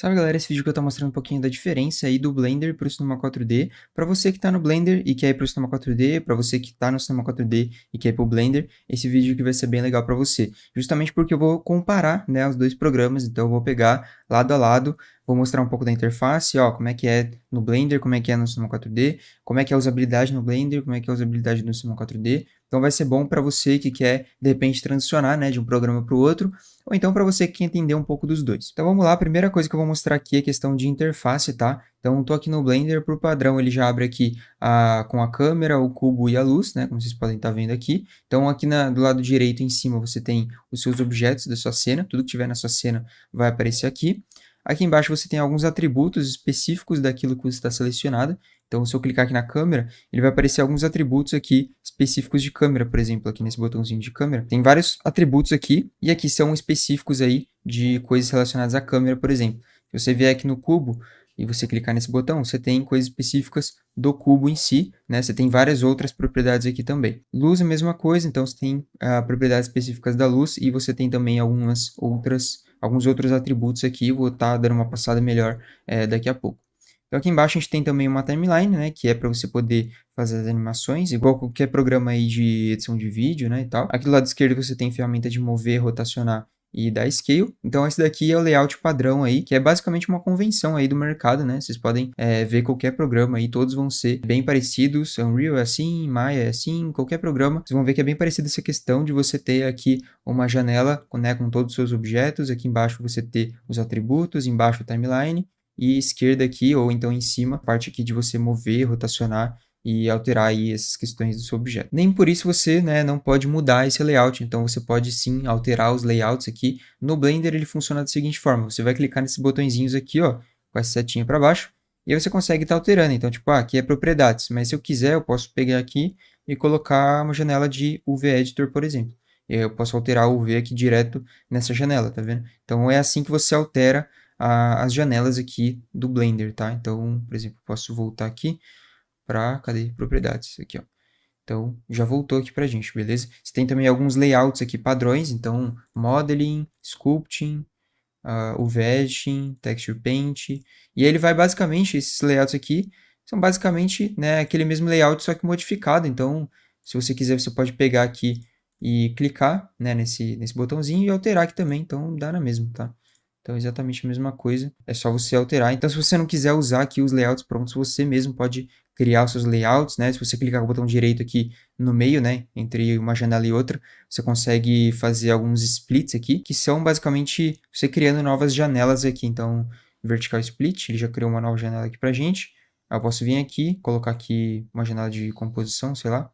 Sabe, galera, esse vídeo que eu tô mostrando um pouquinho da diferença aí do Blender para o Cinema 4D. Para você que tá no Blender e quer ir para o Cinema 4D, para você que tá no Cinema 4D e quer ir para o Blender, esse vídeo aqui vai ser bem legal para você. Justamente porque eu vou comparar, né, os dois programas, então eu vou pegar lado a lado, vou mostrar um pouco da interface, ó, como é que é no Blender, como é que é no Cinema 4D, como é que é a usabilidade no Blender, como é que é a usabilidade no Cinema 4D. Então vai ser bom para você que quer, de repente, transicionar, né, de um programa para o outro, ou então para você que quer entender um pouco dos dois. Então vamos lá, a primeira coisa que eu vou mostrar aqui é a questão de interface, tá? Então estou aqui no Blender, por padrão ele já abre aqui com a câmera, o cubo e a luz, né? Como vocês podem estar vendo aqui. Então aqui do lado direito em cima você tem os seus objetos da sua cena, tudo que tiver na sua cena vai aparecer aqui. Aqui embaixo você tem alguns atributos específicos daquilo que você está selecionado. Então, se eu clicar aqui na câmera, ele vai aparecer alguns atributos aqui específicos de câmera, por exemplo, aqui nesse botãozinho de câmera. Tem vários atributos aqui, e aqui são específicos aí de coisas relacionadas à câmera, por exemplo. Se você vier aqui no cubo e você clicar nesse botão, você tem coisas específicas do cubo em si, né? Você tem várias outras propriedades aqui também. Luz é a mesma coisa, então você tem propriedades específicas da luz e você tem também alguns outros atributos aqui. Vou estar dando uma passada melhor daqui a pouco. Então aqui embaixo a gente tem também uma timeline, né, que é para você poder fazer as animações, igual qualquer programa aí de edição de vídeo, né, e tal. Aqui do lado esquerdo você tem ferramenta de mover, rotacionar e dar scale. Então esse daqui é o layout padrão aí, que é basicamente uma convenção aí do mercado, né? Vocês podem ver qualquer programa aí, todos vão ser bem parecidos. Unreal é assim, Maya é assim, qualquer programa. Vocês vão ver que é bem parecido essa questão de você ter aqui uma janela, né, com todos os seus objetos. Aqui embaixo você ter os atributos, embaixo a timeline e esquerda aqui, ou então em cima, a parte aqui de você mover, rotacionar e alterar aí essas questões do seu objeto. Nem por isso você, né, não pode mudar esse layout, então você pode sim alterar os layouts aqui. No Blender ele funciona da seguinte forma, você vai clicar nesses botõezinhos aqui, ó, com essa setinha para baixo, e aí você consegue estar alterando. Então, tipo, aqui é propriedades, mas se eu quiser, eu posso pegar aqui e colocar uma janela de UV Editor, por exemplo. E aí eu posso alterar o UV aqui direto nessa janela, tá vendo? Então é assim que você altera as janelas aqui do Blender, tá? Então, por exemplo, posso voltar aqui para, cadê? Propriedades, aqui, ó. Então, já voltou aqui pra gente, beleza? Você tem também alguns layouts aqui padrões, então, Modeling, Sculpting, o Vegeting, Texture Paint, e ele vai basicamente, esses layouts aqui, são basicamente, né, aquele mesmo layout, só que modificado, então, se você quiser, você pode pegar aqui e clicar, né, nesse botãozinho e alterar aqui também, então dá na mesma, tá? Então, exatamente a mesma coisa, é só você alterar. Então, se você não quiser usar aqui os layouts prontos, você mesmo pode criar os seus layouts, né? Se você clicar com o botão direito aqui no meio, né, entre uma janela e outra, você consegue fazer alguns splits aqui, que são basicamente você criando novas janelas aqui. Então, vertical split, ele já criou uma nova janela aqui pra gente. Eu posso vir aqui, colocar aqui uma janela de composição, sei lá.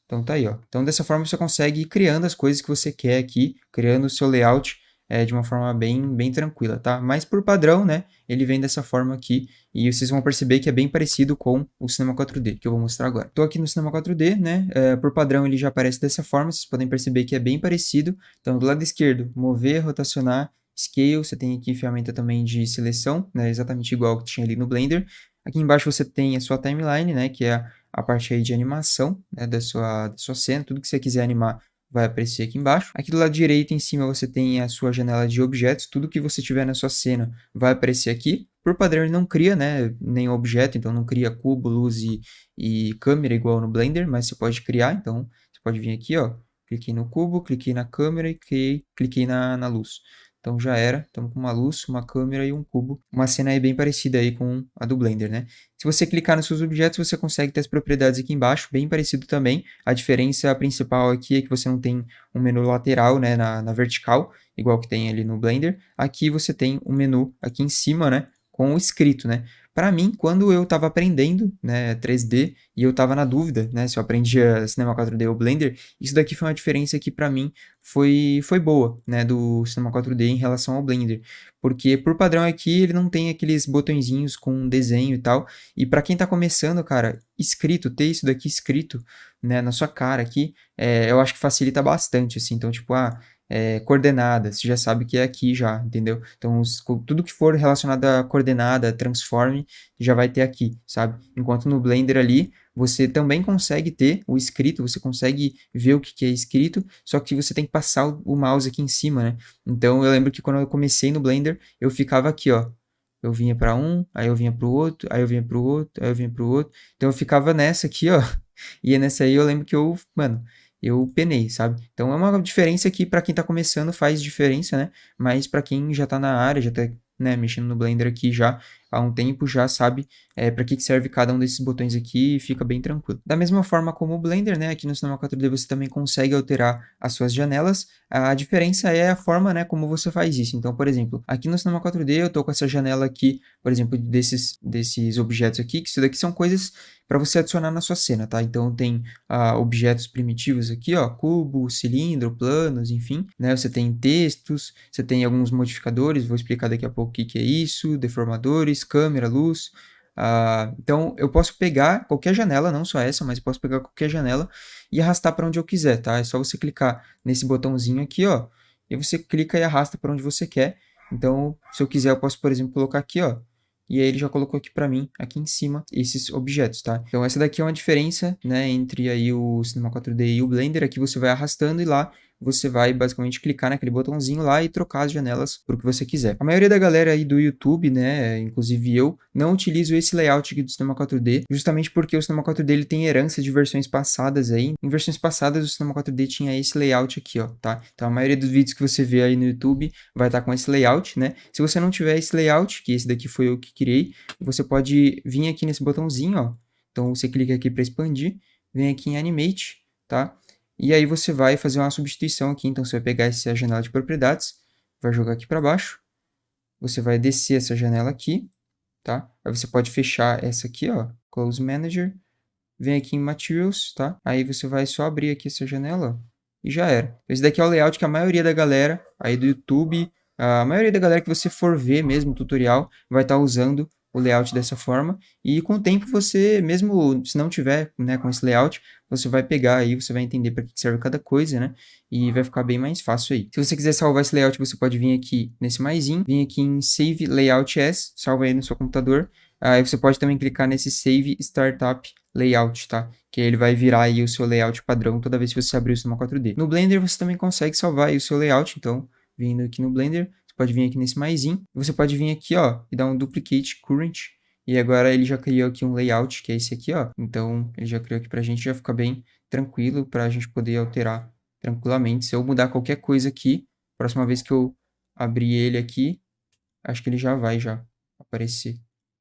Então tá aí, ó. Então dessa forma você consegue ir criando as coisas que você quer aqui, criando o seu layout de uma forma bem tranquila, tá? Mas por padrão, né, ele vem dessa forma aqui e vocês vão perceber que é bem parecido com o Cinema 4D, que eu vou mostrar agora. Estou aqui no Cinema 4D, né, por padrão ele já aparece dessa forma, vocês podem perceber que é bem parecido. Então do lado esquerdo, mover, rotacionar, scale, você tem aqui ferramenta também de seleção, né, exatamente igual que tinha ali no Blender. Aqui embaixo você tem a sua timeline, né, que é a parte aí de animação, né, da sua cena, tudo que você quiser animar vai aparecer aqui embaixo. Aqui do lado direito em cima você tem a sua janela de objetos, tudo que você tiver na sua cena vai aparecer aqui. Por padrão ele não cria, né, nenhum objeto, então não cria cubo, luz e câmera igual no Blender, mas você pode criar, então você pode vir aqui, ó, cliquei no cubo, cliquei na câmera e cliquei na luz. Então já era, estamos com uma luz, uma câmera e um cubo. Uma cena aí bem parecida aí com a do Blender, né? Se você clicar nos seus objetos, você consegue ter as propriedades aqui embaixo, bem parecido também. A diferença principal aqui é que você não tem um menu lateral, né, na vertical, igual que tem ali no Blender. Aqui você tem um menu aqui em cima, né, com o escrito, né? Para mim, quando eu estava aprendendo, né, 3D e eu estava na dúvida, né, se eu aprendia Cinema 4D ou Blender, isso daqui foi uma diferença que para mim foi boa, né, do Cinema 4D em relação ao Blender. Porque por padrão aqui ele não tem aqueles botõezinhos com desenho e tal. E para quem tá começando, cara, escrito, ter isso daqui escrito, né, na sua cara aqui, eu acho que facilita bastante, assim. Então, tipo, coordenadas, você já sabe que é aqui já, entendeu? Então, tudo que for relacionado a coordenada, transforme, já vai ter aqui, sabe? Enquanto no Blender ali, você também consegue ter o escrito, você consegue ver o que que é escrito, só que você tem que passar o mouse aqui em cima, né? Então, eu lembro que quando eu comecei no Blender, eu ficava aqui, ó, eu vinha para um, aí eu vinha para o outro, aí eu vinha para o outro, aí eu vinha para o outro. Então eu ficava nessa aqui, ó. E nessa aí eu lembro que eu, mano, eu penei, sabe? Então é uma diferença que para quem tá começando faz diferença, né? Mas para quem já tá na área, já tá, né, mexendo no Blender aqui já há um tempo, já sabe para que serve cada um desses botões aqui e fica bem tranquilo. Da mesma forma como o Blender, né, aqui no Cinema 4D você também consegue alterar as suas janelas. A diferença é a forma, né, como você faz isso. Então, por exemplo, aqui no Cinema 4D eu tô com essa janela aqui, por exemplo, desses objetos aqui, que isso daqui são coisas para você adicionar na sua cena, tá? Então tem objetos primitivos aqui, ó, cubo, cilindro, planos, enfim, né? Você tem textos, você tem alguns modificadores, vou explicar daqui a pouco o que é isso, deformadores, câmera, luz. Então eu posso pegar qualquer janela, não só essa, mas posso pegar qualquer janela e arrastar para onde eu quiser, tá? É só você clicar nesse botãozinho aqui, ó, e você clica e arrasta para onde você quer. Então, se eu quiser, eu posso, por exemplo, colocar aqui, ó, e aí ele já colocou aqui para mim, aqui em cima, esses objetos, tá? Então essa daqui é uma diferença, né, entre aí o Cinema 4D e o Blender. Aqui você vai arrastando e lá você vai basicamente clicar naquele botãozinho lá e trocar as janelas para o que você quiser. A maioria da galera aí do YouTube, né, inclusive eu, não utilizo esse layout aqui do Cinema 4D, justamente porque o Cinema 4D ele tem herança de versões passadas aí. Em versões passadas o Cinema 4D tinha esse layout aqui, ó, tá? Então a maioria dos vídeos que você vê aí no YouTube vai estar com esse layout, né? Se você não tiver esse layout, que esse daqui foi eu que criei, você pode vir aqui nesse botãozinho, ó. Então você clica aqui para expandir, vem aqui em Animate, tá? E aí você vai fazer uma substituição aqui, então você vai pegar essa janela de propriedades, vai jogar aqui para baixo, você vai descer essa janela aqui, tá? Aí você pode fechar essa aqui, ó, Close Manager, vem aqui em Materials, tá? Aí você vai só abrir aqui essa janela, ó, e já era. Esse daqui é o layout que a maioria da galera aí do YouTube, a maioria da galera que você for ver mesmo o tutorial, vai estar usando o layout dessa forma, e com o tempo você, mesmo se não tiver, né, com esse layout, você vai pegar aí, você vai entender para que serve cada coisa, né, e vai ficar bem mais fácil aí. Se você quiser salvar esse layout, você pode vir aqui nesse maisinho, vir aqui em Save Layout As, salva aí no seu computador, aí você pode também clicar nesse Save Startup Layout, tá? Que ele vai virar aí o seu layout padrão toda vez que você abrir o Cinema 4D. No Blender você também consegue salvar aí o seu layout, então, vindo aqui no Blender, você pode vir aqui nesse maisinho, você pode vir aqui, ó, e dar um Duplicate Current, e agora ele já criou aqui um layout, que é esse aqui, ó, então ele já criou aqui pra gente, já fica bem tranquilo pra gente poder alterar tranquilamente. Se eu mudar qualquer coisa aqui, próxima vez que eu abrir ele aqui, acho que ele já vai já aparecer.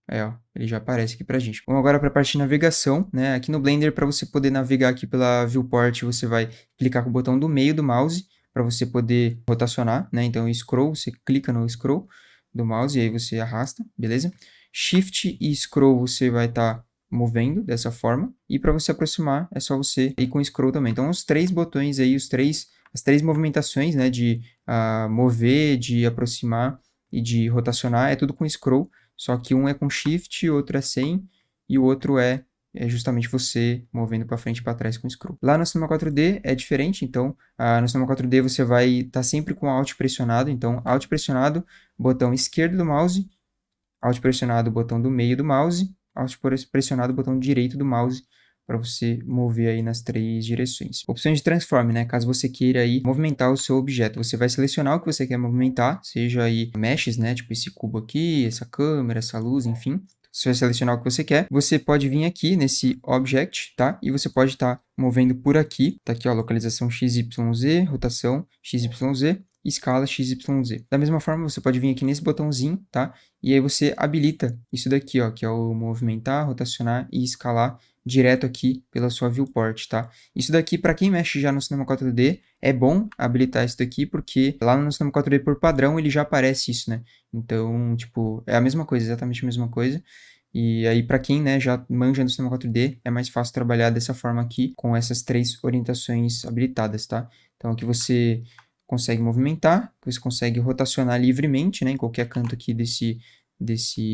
Ó, ele já aparece aqui pra gente. Vamos agora para a parte de navegação, né? Aqui no Blender, para você poder navegar aqui pela viewport, você vai clicar com o botão do meio do mouse para você poder rotacionar, né? Então, scroll, você clica no scroll do mouse e aí você arrasta, beleza? Shift e scroll você vai estar movendo dessa forma. E para você aproximar, é só você ir com scroll também. Então, os três botões aí, as três movimentações, né? De mover, de aproximar e de rotacionar, é tudo com scroll. Só que um é com Shift, o outro é sem, e o outro é justamente você movendo para frente e para trás com scroll. Lá no Cinema 4D é diferente, então no Cinema 4D você vai estar sempre com Alt pressionado, então Alt pressionado, botão esquerdo do mouse, Alt pressionado, botão do meio do mouse, Alt pressionado, botão direito do mouse, para você mover aí nas três direções. Opções de transform, né? Caso você queira aí movimentar o seu objeto, você vai selecionar o que você quer movimentar, seja aí meshes, né? Tipo esse cubo aqui, essa câmera, essa luz, enfim. Você vai selecionar o que você quer. Você pode vir aqui nesse Object, tá? E você pode estar movendo por aqui. Tá aqui, ó, localização XYZ, rotação XYZ, escala XYZ. Da mesma forma, você pode vir aqui nesse botãozinho, tá? E aí você habilita isso daqui, ó, que é o movimentar, rotacionar e escalar direto aqui pela sua viewport, tá? Isso daqui, para quem mexe já no Cinema 4D, é bom habilitar isso daqui, porque lá no Cinema 4D por padrão ele já aparece isso, né? Então, tipo, é a mesma coisa, exatamente a mesma coisa. E aí, para quem, né, já manja no Cinema 4D, é mais fácil trabalhar dessa forma aqui, com essas três orientações habilitadas, tá? Então, aqui você consegue movimentar, você consegue rotacionar livremente, né, em qualquer canto aqui desse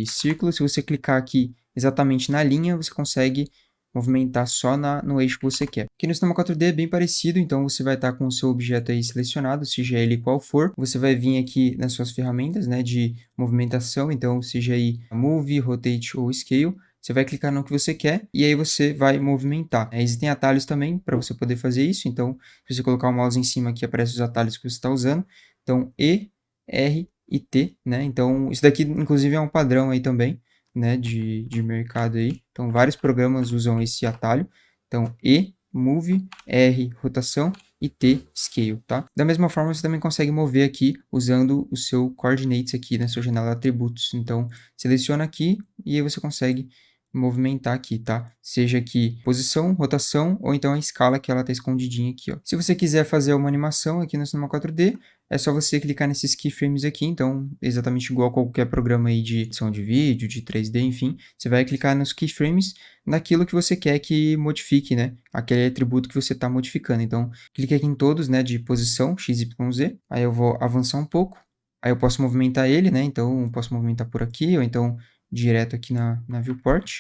círculo. Se você clicar aqui exatamente na linha, você consegue movimentar só no eixo que você quer. Aqui no Cinema 4D é bem parecido, então você vai estar com o seu objeto aí selecionado, seja ele qual for. Você vai vir aqui nas suas ferramentas, né, de movimentação, então seja aí Move, Rotate ou Scale. Você vai clicar no que você quer e aí você vai movimentar. Existem atalhos também para você poder fazer isso, então se você colocar o mouse em cima aqui aparece os atalhos que você está usando. Então E, R e T, né? Então, isso daqui, inclusive, é um padrão aí também, né, de mercado aí. Então, vários programas usam esse atalho. Então, E, Move, R, rotação e T, Scale, tá? Da mesma forma, você também consegue mover aqui usando o seu Coordinates aqui na sua janela de atributos. Então, seleciona aqui e aí você consegue movimentar aqui, tá? Seja aqui posição, rotação ou então a escala que ela tá escondidinha aqui, ó. Se você quiser fazer uma animação aqui no Cinema 4D, é só você clicar nesses keyframes aqui, então exatamente igual a qualquer programa aí de edição de vídeo, de 3D, enfim, você vai clicar nos keyframes naquilo que você quer que modifique, né? Aquele atributo que você está modificando. Então, clique aqui em todos, né, de posição, X, Y, Z, aí eu vou avançar um pouco, aí eu posso movimentar ele, né? Então, eu posso movimentar por aqui, ou então direto aqui na viewport,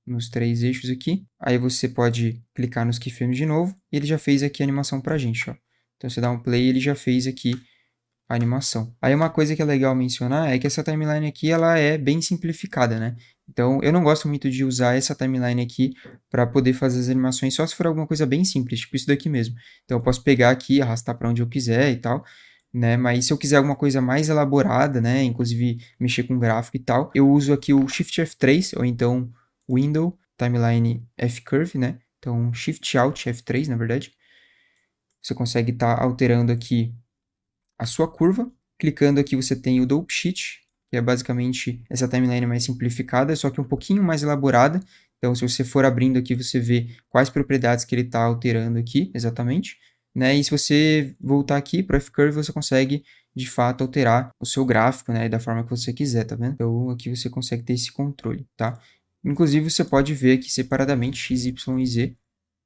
nos 3 eixos aqui. Aí você pode clicar nos keyframes de novo, e ele já fez aqui a animação pra gente, ó. Então você dá um play, ele já fez aqui a animação. Aí uma coisa que é legal mencionar é que essa timeline aqui, ela é bem simplificada, né? Então eu não gosto muito de usar essa timeline aqui para poder fazer as animações só se for alguma coisa bem simples, tipo isso daqui mesmo. Então eu posso pegar aqui, arrastar para onde eu quiser e tal, né? Mas se eu quiser alguma coisa mais elaborada, né? Inclusive mexer com gráfico e tal, eu uso aqui o Shift F3 ou então Window Timeline F-Curve, né? Então Shift Alt F3, na verdade. Você consegue estar alterando aqui a sua curva. Clicando aqui você tem o Dope Sheet, que é basicamente essa timeline mais simplificada, só que um pouquinho mais elaborada. Então, se você for abrindo aqui, você vê quais propriedades que ele está alterando aqui, exatamente. Né? E se você voltar aqui para o F-Curve, você consegue, de fato, alterar o seu gráfico, né? Da forma que você quiser, tá vendo? Então, aqui você consegue ter esse controle, tá? Inclusive, você pode ver aqui separadamente X, Y e Z,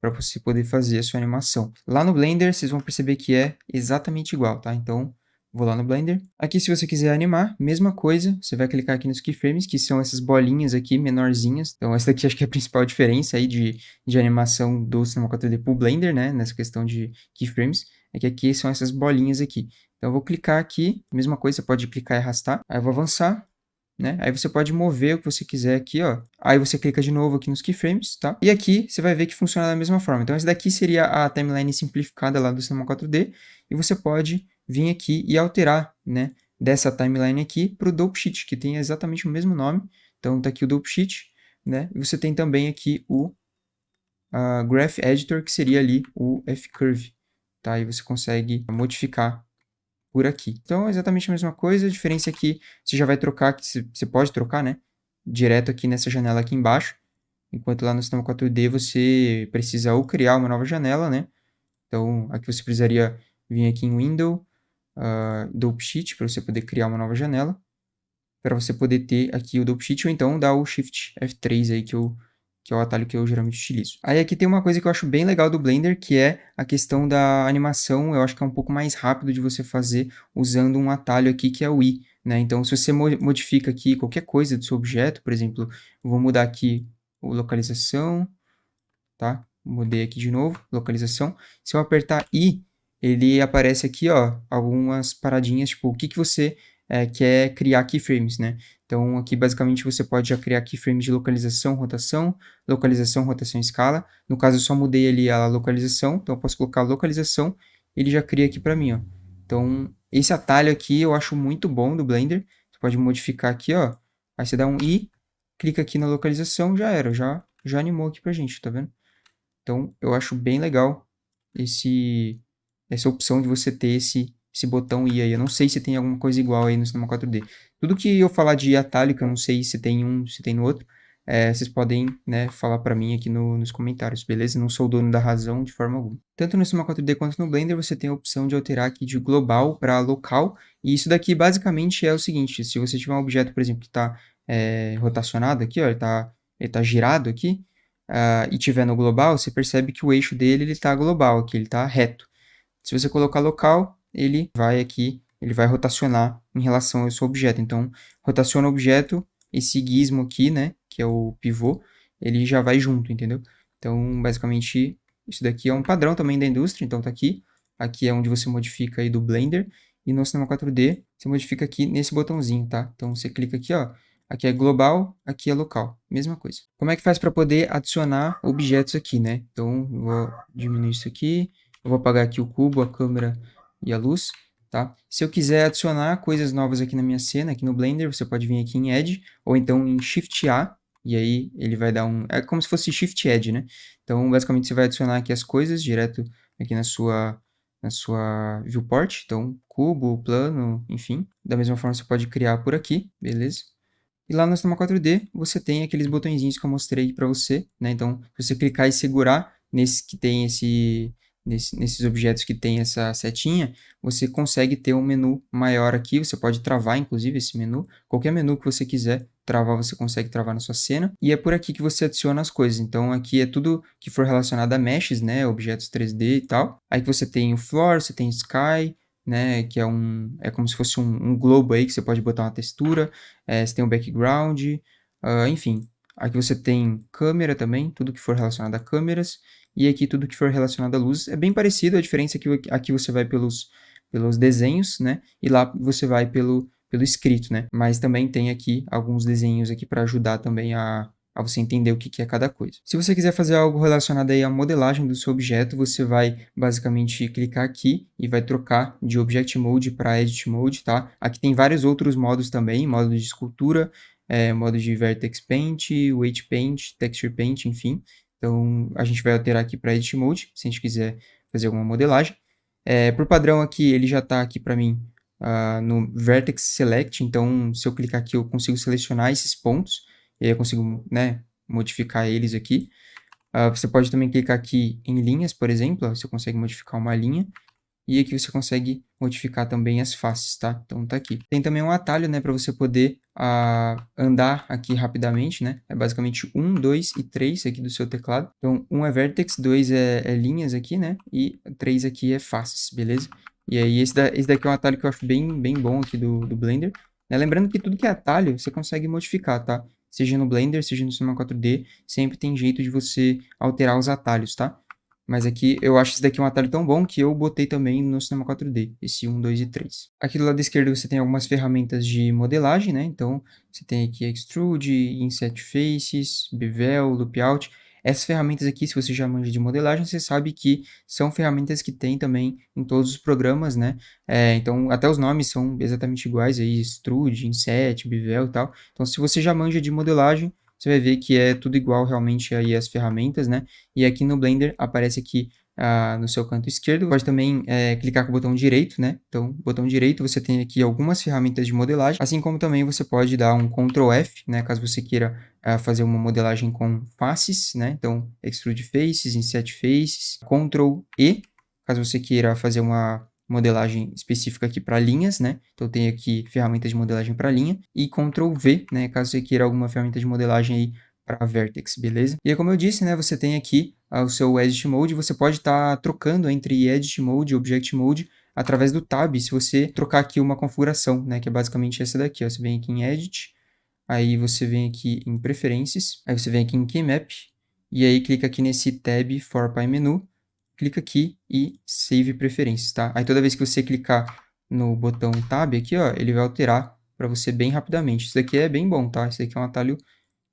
para você poder fazer a sua animação. Lá no Blender, vocês vão perceber que é exatamente igual, tá? Então, vou lá no Blender. Aqui, se você quiser animar, mesma coisa. Você vai clicar aqui nos keyframes, que são essas bolinhas aqui, menorzinhas. Então, essa daqui acho que é a principal diferença aí de animação do Cinema 4D pro Blender, né? Nessa questão de keyframes. É que aqui são essas bolinhas aqui. Então, eu vou clicar aqui, mesma coisa, você pode clicar e arrastar. Aí eu vou avançar. Né? Aí você pode mover o que você quiser aqui, ó. Aí você clica de novo aqui nos keyframes, tá? E aqui você vai ver que funciona da mesma forma. Então, essa daqui seria a timeline simplificada lá do Cinema 4D. E você pode vir aqui e alterar, né? Dessa timeline aqui para o Dope Sheet, que tem exatamente o mesmo nome. Então, tá aqui o Dope Sheet, né? E você tem também aqui o Graph Editor, que seria ali o F-Curve, tá? E você consegue modificar por aqui. Então, é exatamente a mesma coisa, a diferença é que você já vai trocar, que você pode trocar, né? Direto aqui nessa janela aqui embaixo, enquanto lá no Cinema 4D você precisa ou criar uma nova janela, né? Então, aqui você precisaria vir aqui em Window, Dope Sheet, para você poder criar uma nova janela, para você poder ter aqui o Dope Sheet, ou então dar o Shift F3 aí, que é o atalho que eu geralmente utilizo. Aí aqui tem uma coisa que eu acho bem legal do Blender, que é a questão da animação. Eu acho que é um pouco mais rápido de você fazer usando um atalho aqui, que é o I, né? Então, se você modifica aqui qualquer coisa do seu objeto, por exemplo, eu vou mudar aqui o localização, tá? Mudei aqui de novo, localização. Se eu apertar I, ele aparece aqui, ó, algumas paradinhas, tipo, o que você quer criar keyframes, né? Então, aqui, basicamente, você pode já criar keyframes de localização, rotação, rotação e escala. No caso, eu só mudei ali a localização, então eu posso colocar localização, ele já cria aqui para mim, ó. Então, esse atalho aqui eu acho muito bom do Blender. Você pode modificar aqui, ó. Aí você dá um I, clica aqui na localização, já era, já animou aqui pra gente, tá vendo? Então, eu acho bem legal essa opção de você ter esse botão I aí. Eu não sei se tem alguma coisa igual aí no Cinema 4D. Tudo que eu falar de atalho, que eu não sei se tem um, se tem no outro, vocês podem, né, falar para mim aqui nos comentários, beleza? Não sou o dono da razão de forma alguma. Tanto no Cinema 4D quanto no Blender, você tem a opção de alterar aqui de global para local. E isso daqui basicamente é o seguinte: se você tiver um objeto, por exemplo, que está rotacionado aqui, ó, ele tá girado aqui, e tiver no global, você percebe que o eixo dele está global aqui, ele está reto. Se você colocar local, ele vai rotacionar em relação ao seu objeto. Então, rotaciona o objeto, esse gizmo aqui, né, que é o pivô, ele já vai junto, entendeu? Então, basicamente, isso daqui é um padrão também da indústria, então tá aqui. Aqui é onde você modifica aí do Blender, e no Cinema 4D, você modifica aqui nesse botãozinho, tá? Então, você clica aqui, ó, aqui é global, aqui é local, mesma coisa. Como é que faz para poder adicionar objetos aqui, né? Então, eu vou diminuir isso aqui, eu vou apagar aqui o cubo, a câmera e a luz. tá? Se eu quiser adicionar coisas novas aqui na minha cena, aqui no Blender, você pode vir aqui em Add, ou então em Shift A, e aí ele vai dar é como se fosse Shift Add, né? Então, basicamente, você vai adicionar aqui as coisas direto aqui na sua viewport, então, cubo, plano, enfim. Da mesma forma, você pode criar por aqui, beleza? E lá no Cinema 4D, você tem aqueles botõezinhos que eu mostrei para você, né? Então, se você clicar e segurar nesse que tem nesses objetos que tem essa setinha, você consegue ter um menu maior aqui. Você pode travar, inclusive, esse menu. Qualquer menu que você quiser travar, você consegue travar na sua cena. E é por aqui que você adiciona as coisas. Então, aqui é tudo que for relacionado a meshes, né? Objetos 3D e tal. Aí que você tem o floor, você tem sky, né? Que é como se fosse um globo aí que você pode botar uma textura. Você tem o background, enfim. Aqui você tem câmera também, tudo que for relacionado a câmeras. E aqui tudo que for relacionado à luz. É bem parecido, a diferença é que aqui você vai pelos desenhos, né? E lá você vai pelo escrito, né? Mas também tem aqui alguns desenhos aqui para ajudar também a você entender o que é cada coisa. Se você quiser fazer algo relacionado aí à modelagem do seu objeto, você vai basicamente clicar aqui e vai trocar de Object Mode para Edit Mode, tá? Aqui tem vários outros modos também, modo de escultura, modo de Vertex Paint, Weight Paint, Texture Paint, enfim. Então, a gente vai alterar aqui para Edit Mode, se a gente quiser fazer alguma modelagem. Por padrão aqui, ele já está aqui para mim no Vertex Select, então se eu clicar aqui eu consigo selecionar esses pontos, e aí eu consigo, né, modificar eles aqui. Você pode também clicar aqui em linhas, por exemplo, você consegue modificar uma linha. E aqui você consegue modificar também as faces, tá? Então tá aqui. Tem também um atalho, né, para você poder andar aqui rapidamente, né? É basicamente 1, 2 e 3 aqui do seu teclado. Então 1 é vertex, 2 é linhas aqui, né? E 3 aqui é faces, beleza? E aí esse daqui é um atalho que eu acho bem bom aqui do Blender. Né? Lembrando que tudo que é atalho você consegue modificar, tá? Seja no Blender, seja no Cinema 4D, sempre tem jeito de você alterar os atalhos, tá? Mas aqui eu acho esse daqui um atalho tão bom que eu botei também no Cinema 4D, esse 1, 2 e 3. Aqui do lado esquerdo você tem algumas ferramentas de modelagem, né? Então você tem aqui Extrude, Inset Faces, Bevel, Loop Out. Essas ferramentas aqui, se você já manja de modelagem, você sabe que são ferramentas que tem também em todos os programas, né? Então até os nomes são exatamente iguais aí, Extrude, Inset, Bevel e tal. Então se você já manja de modelagem, você vai ver que é tudo igual realmente aí as ferramentas, né? E aqui no Blender aparece aqui no seu canto esquerdo. Pode também clicar com o botão direito, né? Então, botão direito, você tem aqui algumas ferramentas de modelagem, assim como também você pode dar um Ctrl F, né? Caso você queira fazer uma modelagem com faces, né? Então, Extrude Faces, Inset Faces, Ctrl E, caso você queira fazer uma modelagem específica aqui para linhas, né? Então tem aqui ferramentas de modelagem para linha e Ctrl V, né? Caso você queira alguma ferramenta de modelagem aí para vertex, beleza? E aí, como eu disse, né? Você tem aqui o seu Edit Mode, você pode estar trocando entre Edit Mode e Object Mode através do Tab, se você trocar aqui uma configuração, né? Que é basicamente essa daqui, ó. Você vem aqui em Edit, aí você vem aqui em Preferências, aí você vem aqui em Keymap, e aí clica aqui nesse Tab For Pie Menu, clica aqui e Save Preferências, tá? Aí toda vez que você clicar no botão Tab aqui, ó, ele vai alterar para você bem rapidamente. Isso daqui é bem bom, tá? Isso daqui é um atalho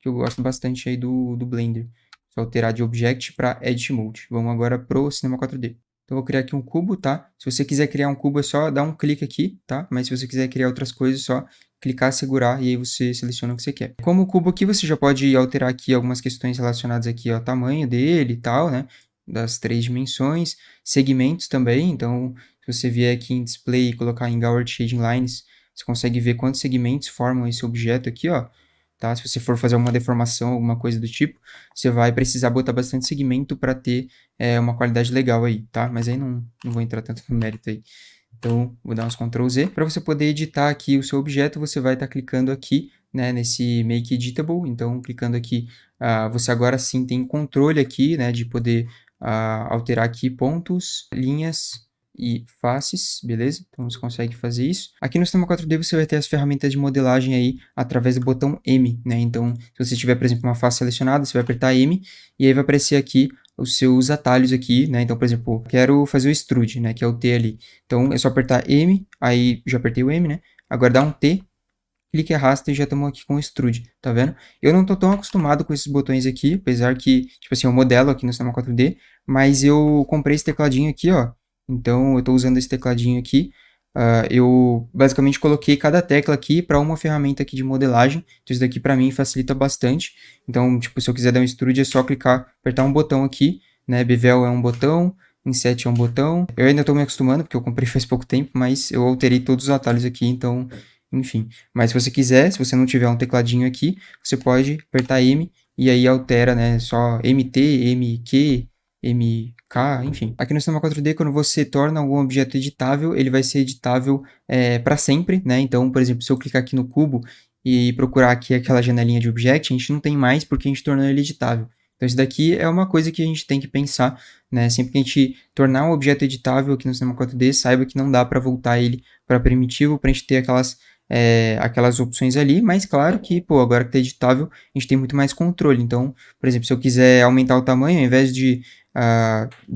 que eu gosto bastante aí do Blender. Só alterar de Object para Edit Mode. Vamos agora pro Cinema 4D. Então, eu vou criar aqui um cubo, tá? Se você quiser criar um cubo, é só dar um clique aqui, tá? Mas se você quiser criar outras coisas, é só clicar, segurar e aí você seleciona o que você quer. Como o cubo aqui, você já pode alterar aqui algumas questões relacionadas aqui ao tamanho dele e tal, né? Das 3 dimensões, segmentos também. Então, se você vier aqui em Display e colocar em Gower Shading Lines, você consegue ver quantos segmentos formam esse objeto aqui, ó. Tá? Se você for fazer uma deformação, alguma coisa do tipo, você vai precisar botar bastante segmento para ter uma qualidade legal aí, tá? Mas aí não vou entrar tanto no mérito aí. Então, vou dar uns Ctrl Z. Para você poder editar aqui o seu objeto, você vai estar clicando aqui, né, nesse Make Editable. Então, clicando aqui, você agora sim tem controle aqui, né, de poder alterar aqui pontos, linhas e faces, beleza? Então você consegue fazer isso. Aqui no Cinema 4D você vai ter as ferramentas de modelagem aí através do botão M, né? Então, se você tiver, por exemplo, uma face selecionada, você vai apertar M e aí vai aparecer aqui os seus atalhos aqui, né? Então, por exemplo, quero fazer o extrude, né? Que é o T ali. Então, é só apertar M, aí já apertei o M, né? Agora dá um T, clique e arrasta e já estamos aqui com o extrude, tá vendo? Eu não tô tão acostumado com esses botões aqui, apesar que, tipo assim, eu modelo aqui no Cinema 4D, mas eu comprei esse tecladinho aqui, ó. Então, eu estou usando esse tecladinho aqui eu basicamente coloquei cada tecla aqui para uma ferramenta aqui de modelagem. Então isso daqui para mim facilita bastante. Então, tipo, se eu quiser dar um extrude, é só clicar, apertar um botão aqui, né? Bevel é um botão, Inset é um botão. Eu ainda estou me acostumando, porque eu comprei faz pouco tempo, mas eu alterei todos os atalhos aqui, então, enfim. Mas se você quiser, se você não tiver um tecladinho aqui, você pode apertar M e aí altera, né? Só MT, MQ, MK, enfim. Aqui no Cinema 4D, quando você torna algum objeto editável, ele vai ser editável para sempre, né? Então, por exemplo, se eu clicar aqui no cubo e procurar aqui aquela janelinha de Object, a gente não tem mais porque a gente tornou ele editável. Então, isso daqui é uma coisa que a gente tem que pensar, né? Sempre que a gente tornar um objeto editável aqui no Cinema 4D, saiba que não dá para voltar ele para primitivo, para a gente ter aquelas opções ali, mas claro que, pô, agora que está editável, a gente tem muito mais controle. Então, por exemplo, se eu quiser aumentar o tamanho, ao invés de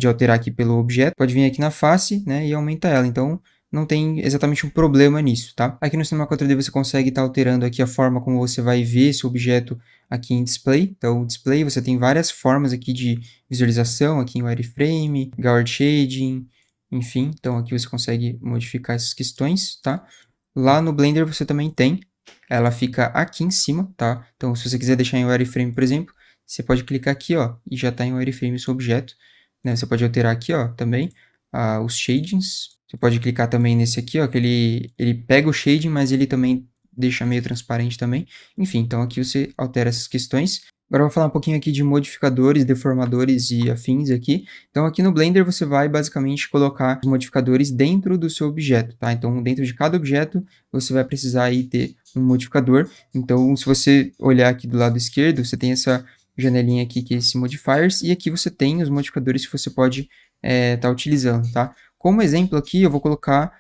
alterar aqui pelo objeto, pode vir aqui na face, né, e aumentar ela. Então, não tem exatamente um problema nisso, tá? Aqui no Cinema 4D você consegue estar alterando aqui a forma como você vai ver esse objeto aqui em display. Então, display, você tem várias formas aqui de visualização, aqui em wireframe, Gouraud Shading, enfim. Então, aqui você consegue modificar essas questões, tá? Lá no Blender você também tem, ela fica aqui em cima, tá? Então, se você quiser deixar em wireframe, por exemplo, você pode clicar aqui, ó, e já está em wireframe esse objeto, né? Você pode alterar aqui, ó, também os shadings. Você pode clicar também nesse aqui, ó, que ele pega o shading, mas ele também deixa meio transparente também. Enfim, então aqui você altera essas questões. Agora eu vou falar um pouquinho aqui de modificadores, deformadores e afins aqui. Então aqui no Blender você vai basicamente colocar os modificadores dentro do seu objeto, tá? Então dentro de cada objeto você vai precisar aí ter um modificador. Então se você olhar aqui do lado esquerdo, você tem essa janelinha aqui que é esse modifiers, e aqui você tem os modificadores que você pode tá utilizando, tá? Como exemplo aqui, eu vou colocar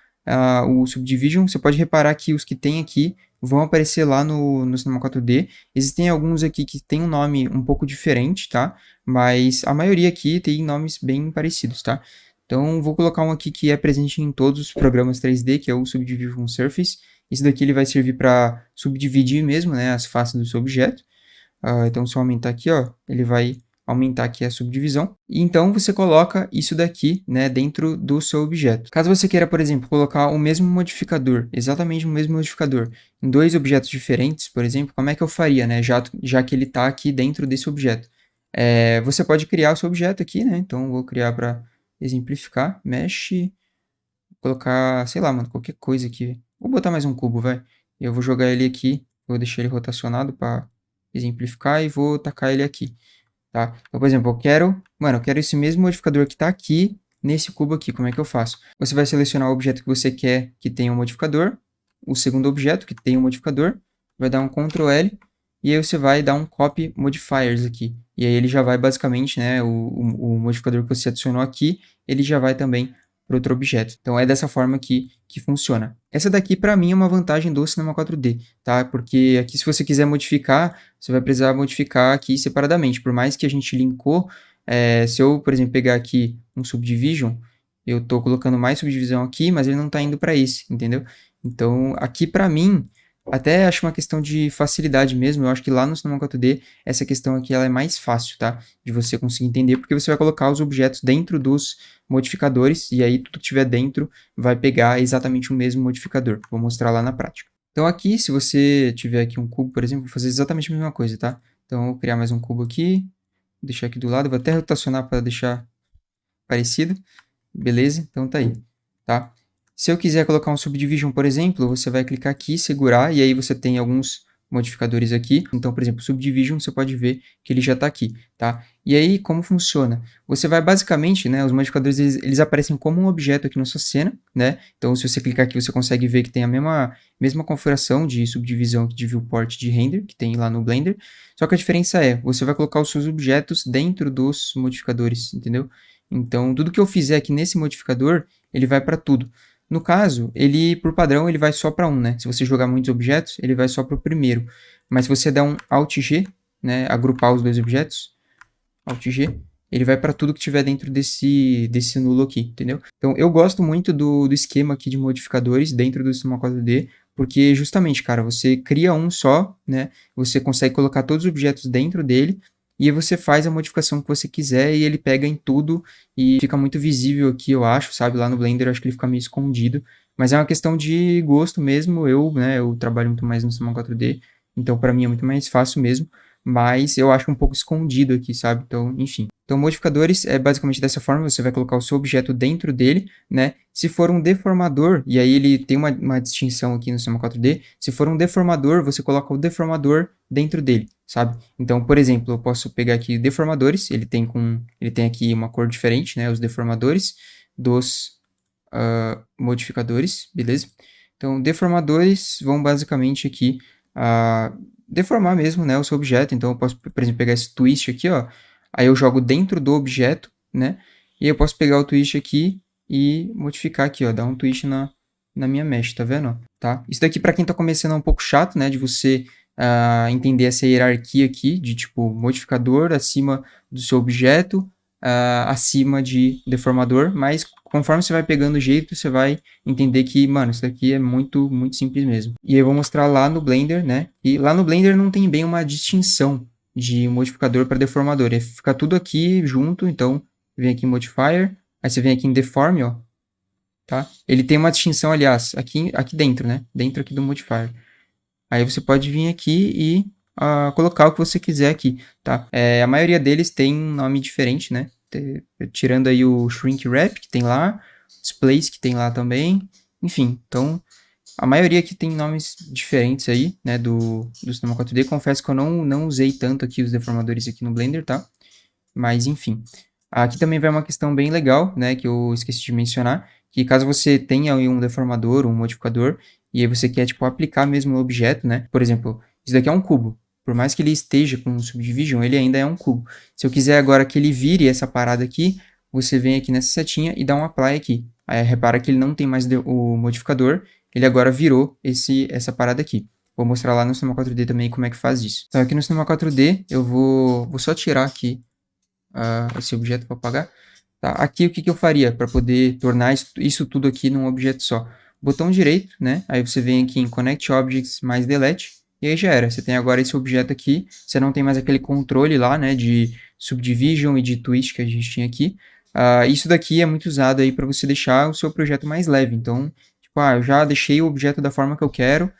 o Subdivision. Você pode reparar que os que tem aqui vão aparecer lá no Cinema 4D. Existem alguns aqui que tem um nome um pouco diferente, tá? Mas a maioria aqui tem nomes bem parecidos, tá? Então, vou colocar um aqui que é presente em todos os programas 3D, que é o Subdivision Surface. Esse daqui ele vai servir para subdividir mesmo, né, as faces do seu objeto. Então, se eu aumentar aqui, ó, ele vai aumentar aqui a subdivisão. E então, você coloca isso daqui, né, dentro do seu objeto. Caso você queira, por exemplo, colocar o mesmo modificador, exatamente o mesmo modificador, em dois objetos diferentes, por exemplo, como é que eu faria, né, já que ele está aqui dentro desse objeto? Você pode criar o seu objeto aqui, né? Então, vou criar para exemplificar, mesh, colocar, sei lá, mano, qualquer coisa aqui. Vou botar mais um cubo, vai. Eu vou jogar ele aqui, vou deixar ele rotacionado para exemplificar e vou tacar ele aqui, tá? Então, por exemplo, eu quero esse mesmo modificador que está aqui nesse cubo aqui. Como é que eu faço? Você vai selecionar o objeto que você quer que tenha um modificador, o segundo objeto que tem um modificador, vai dar um Ctrl L e aí você vai dar um Copy Modifiers aqui. E aí ele já vai basicamente, né, o modificador que você adicionou aqui, ele já vai também para outro objeto. Então é dessa forma que funciona. Essa daqui para mim é uma vantagem do Cinema 4D, tá? Porque aqui se você quiser modificar, você vai precisar modificar aqui separadamente. Por mais que a gente linkou, se eu, por exemplo, pegar aqui um Subdivision, eu estou colocando mais subdivisão aqui, mas ele não está indo para esse, entendeu? Então aqui para mim, até acho uma questão de facilidade mesmo. Eu acho que lá no Cinema 4D, essa questão aqui ela é mais fácil, tá? De você conseguir entender, porque você vai colocar os objetos dentro dos modificadores, e aí tudo que tiver dentro vai pegar exatamente o mesmo modificador. Vou mostrar lá na prática. Então aqui, se você tiver aqui um cubo, por exemplo, vou fazer exatamente a mesma coisa, tá? Então eu vou criar mais um cubo aqui, vou deixar aqui do lado, vou até rotacionar para deixar parecido. Beleza? Então tá aí, tá? Se eu quiser colocar um subdivision, por exemplo, você vai clicar aqui, segurar, e aí você tem alguns modificadores aqui. Então, por exemplo, subdivision, você pode ver que ele já está aqui, tá? E aí, como funciona? Você vai basicamente, né, os modificadores, eles aparecem como um objeto aqui na sua cena, né? Então, se você clicar aqui, você consegue ver que tem a mesma configuração de subdivisão de viewport de render, que tem lá no Blender. Só que a diferença é, você vai colocar os seus objetos dentro dos modificadores, entendeu? Então, tudo que eu fizer aqui nesse modificador, ele vai para tudo. No caso, ele, por padrão, ele vai só para um, né? Se você jogar muitos objetos, ele vai só para o primeiro. Mas se você der um Alt G, né, agrupar os dois objetos, Alt G, ele vai para tudo que tiver dentro desse nulo aqui, entendeu? Então, eu gosto muito do esquema aqui de modificadores dentro do Cinema 4D, porque justamente, cara, você cria um só, né? Você consegue colocar todos os objetos dentro dele, e aí você faz a modificação que você quiser e ele pega em tudo e fica muito visível aqui, eu acho, sabe? Lá no Blender eu acho que ele fica meio escondido, Mas é uma questão de gosto mesmo, eu trabalho muito mais no Cinema 4D, então para mim é muito mais fácil mesmo, mas eu acho um pouco escondido aqui, sabe? Então, enfim. Então, modificadores é basicamente dessa forma, você vai colocar o seu objeto dentro dele, né? Se for um deformador, e aí ele tem uma distinção aqui no Cinema 4D, se for um deformador, você coloca o deformador dentro dele, sabe? Então, por exemplo, eu posso pegar aqui deformadores, ele tem aqui uma cor diferente, né? Os deformadores dos modificadores, beleza? Então, deformadores vão basicamente aqui deformar mesmo, né, o seu objeto. Então, eu posso, por exemplo, pegar esse twist aqui, ó, aí eu jogo dentro do objeto, né, e eu posso pegar o twist aqui e modificar aqui, ó, dar um twist na minha mesh, tá vendo? Tá? Isso daqui, para quem tá começando, é um pouco chato, né, de você entender essa hierarquia aqui, de tipo, modificador acima do seu objeto, acima de deformador, mas conforme você vai pegando o jeito, você vai entender que, mano, isso daqui é muito, muito simples mesmo. E eu vou mostrar lá no Blender, né? E lá no Blender não tem bem uma distinção de modificador para deformador. Fica tudo aqui junto, então vem aqui em Modifier, aí você vem aqui em Deform, ó, tá? Ele tem uma distinção, aliás, aqui dentro, né? Dentro aqui do Modifier. Aí você pode vir aqui e colocar o que você quiser aqui, tá? A maioria deles tem um nome diferente, né? Tirando aí o Shrink Wrap, que tem lá, Displace, que tem lá também. Enfim, então, a maioria aqui tem nomes diferentes aí, né, do Cinema 4D. Confesso que eu não usei tanto aqui os deformadores aqui no Blender, tá? Mas, enfim. Aqui também vai uma questão bem legal, né, que eu esqueci de mencionar, que caso você tenha um deformador, um modificador, e aí você quer, tipo, aplicar mesmo o objeto, né? Por exemplo, isso daqui é um cubo. Por mais que ele esteja com um subdivision, ele ainda é um cubo. Se eu quiser agora que ele vire essa parada aqui, você vem aqui nessa setinha e dá um apply aqui. Aí repara que ele não tem mais o modificador, ele agora virou essa parada aqui. Vou mostrar lá no Cinema 4D também como é que faz isso. Então aqui no Cinema 4D eu vou só tirar aqui esse objeto para apagar. Tá? Aqui o que eu faria para poder tornar isso tudo aqui num objeto só? Botão direito, né? Aí você vem aqui em Connect Objects mais Delete, e aí já era. Você tem agora esse objeto aqui, você não tem mais aquele controle lá, né, de Subdivision e de Twist que a gente tinha aqui. Isso daqui é muito usado aí para você deixar o seu projeto mais leve. Então, tipo, eu já deixei o objeto da forma que eu quero,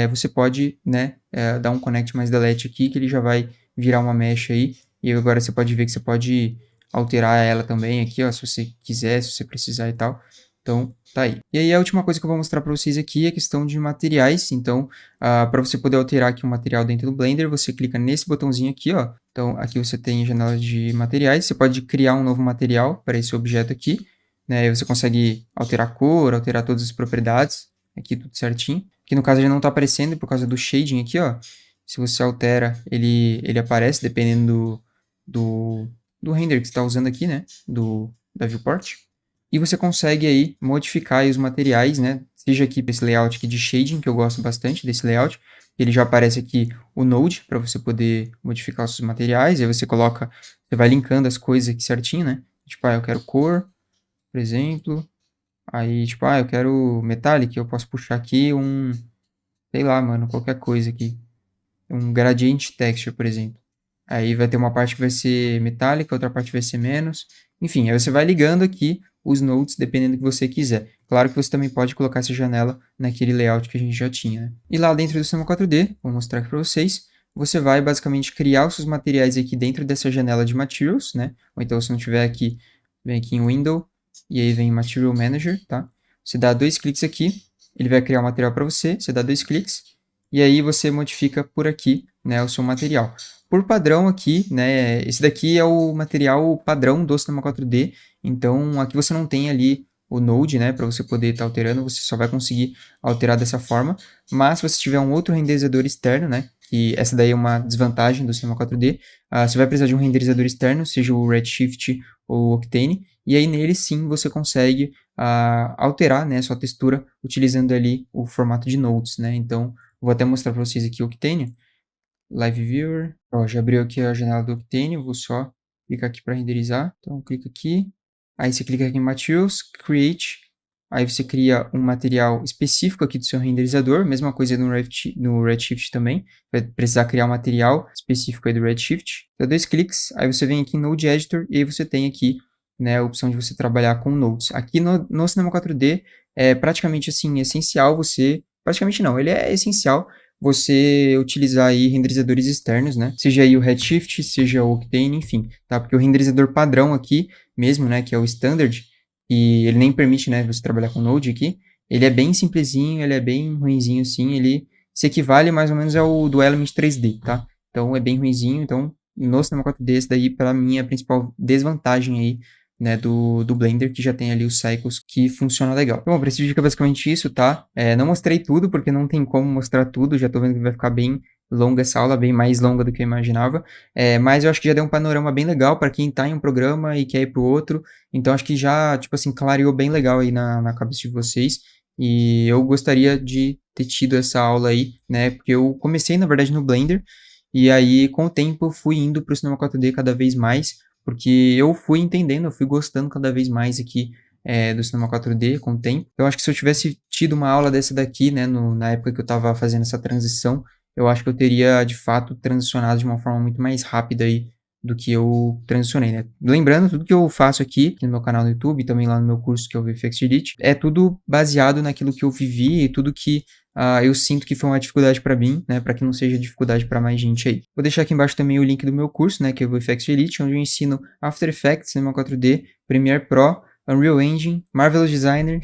você pode, né, dar um Connect mais Delete aqui, que ele já vai virar uma mesh aí, e agora você pode ver que você pode alterar ela também aqui, ó, se você quiser, se você precisar e tal. Então, tá aí. E aí a última coisa que eu vou mostrar para vocês aqui é a questão de materiais. Então, para você poder alterar aqui um material dentro do Blender, você clica nesse botãozinho aqui, ó. Então, aqui você tem janela de materiais. Você pode criar um novo material para esse objeto aqui, né? Aí você consegue alterar a cor, alterar todas as propriedades, aqui tudo certinho. Aqui no caso já não está aparecendo por causa do shading aqui, ó. Se você altera, ele aparece dependendo do render que você está usando aqui, né? Da viewport. E você consegue aí modificar aí os materiais, né? Seja aqui para esse layout aqui de shading, que eu gosto bastante desse layout. Ele já aparece aqui o node para você poder modificar os seus materiais. Aí você coloca, você vai linkando as coisas aqui certinho, né? Tipo, eu quero cor, por exemplo. Aí, tipo, eu quero metallic, eu posso puxar aqui sei lá, mano, qualquer coisa aqui. Um gradient texture, por exemplo. Aí vai ter uma parte que vai ser metálica, outra parte vai ser menos. Enfim, aí você vai ligando aqui os nodes dependendo do que você quiser. Claro que você também pode colocar essa janela naquele layout que a gente já tinha, né? E lá dentro do Cinema 4D, vou mostrar aqui para vocês, você vai basicamente criar os seus materiais aqui dentro dessa janela de Materials, né? Ou então se não tiver aqui, vem aqui em Window, e aí vem Material Manager, tá? Você dá 2 cliques aqui, ele vai criar o material para você, você dá 2 cliques, e aí você modifica por aqui, né, o seu material. Por padrão aqui, né, esse daqui é o material padrão do Cinema 4D, então aqui você não tem ali o Node, né, para você poder estar alterando, você só vai conseguir alterar dessa forma, mas se você tiver um outro renderizador externo, né, e essa daí é uma desvantagem do Cinema 4D, você vai precisar de um renderizador externo, seja o Redshift ou o Octane, e aí nele sim você consegue alterar, né, a sua textura utilizando ali o formato de nodes, né, então vou até mostrar para vocês aqui o Octane. Live Viewer. Ó, já abriu aqui a janela do Octane. Vou só clicar aqui para renderizar. Então, clica aqui. Aí você clica aqui em Materials, Create. Aí você cria um material específico aqui do seu renderizador. Mesma coisa no Redshift também. Vai precisar criar um material específico aí do Redshift. Dá 2 cliques. Aí você vem aqui em Node Editor. E aí você tem aqui, né, a opção de você trabalhar com nodes. Aqui no Cinema 4D, é praticamente, assim, essencial você... Praticamente não, ele é essencial você utilizar aí renderizadores externos, né? Seja aí o Redshift, seja o Octane, enfim, tá? Porque o renderizador padrão aqui mesmo, né, que é o Standard, e ele nem permite, né, você trabalhar com Node aqui, ele é bem simplesinho, ele é bem ruinzinho assim, ele se equivale mais ou menos ao do Element 3D, tá? Então é bem ruinzinho, então no Cinema 4D esse daí para mim é a principal desvantagem aí, né, do Blender, que já tem ali os cycles que funciona legal. Então, bom, pra esse vídeo é basicamente isso, tá? Não mostrei tudo, porque não tem como mostrar tudo, já tô vendo que vai ficar bem longa essa aula, bem mais longa do que eu imaginava, mas eu acho que já deu um panorama bem legal para quem tá em um programa e quer ir pro outro, então acho que já, tipo assim, clareou bem legal aí na cabeça de vocês, e eu gostaria de ter tido essa aula aí, né, porque eu comecei, na verdade, no Blender, e aí, com o tempo, eu fui indo pro Cinema 4D cada vez mais, porque eu fui entendendo, eu fui gostando cada vez mais aqui do Cinema 4D com o tempo. Eu acho que se eu tivesse tido uma aula dessa daqui, né, na época que eu estava fazendo essa transição, eu acho que eu teria, de fato, transicionado de uma forma muito mais rápida aí do que eu transicionei, né? Lembrando, tudo que eu faço aqui no meu canal no YouTube, também lá no meu curso que é o VFX Edit, é tudo baseado naquilo que eu vivi e tudo que eu sinto que foi uma dificuldade para mim, né, para que não seja dificuldade para mais gente aí. Vou deixar aqui embaixo também o link do meu curso, né, que é o VFX Elite, onde eu ensino After Effects, Cinema 4D, Premiere Pro, Unreal Engine, Marvelous Designer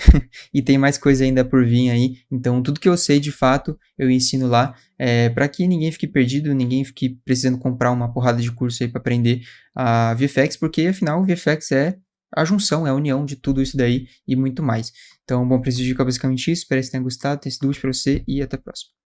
e tem mais coisa ainda por vir aí. Então, tudo que eu sei de fato, eu ensino lá, para que ninguém fique perdido, ninguém fique precisando comprar uma porrada de curso aí para aprender a VFX, porque afinal o VFX é a junção, é a união de tudo isso daí e muito mais. Então, bom, preciso de basicamente isso. Espero que vocês tenham gostado, tenha sido útil para você e até a próxima.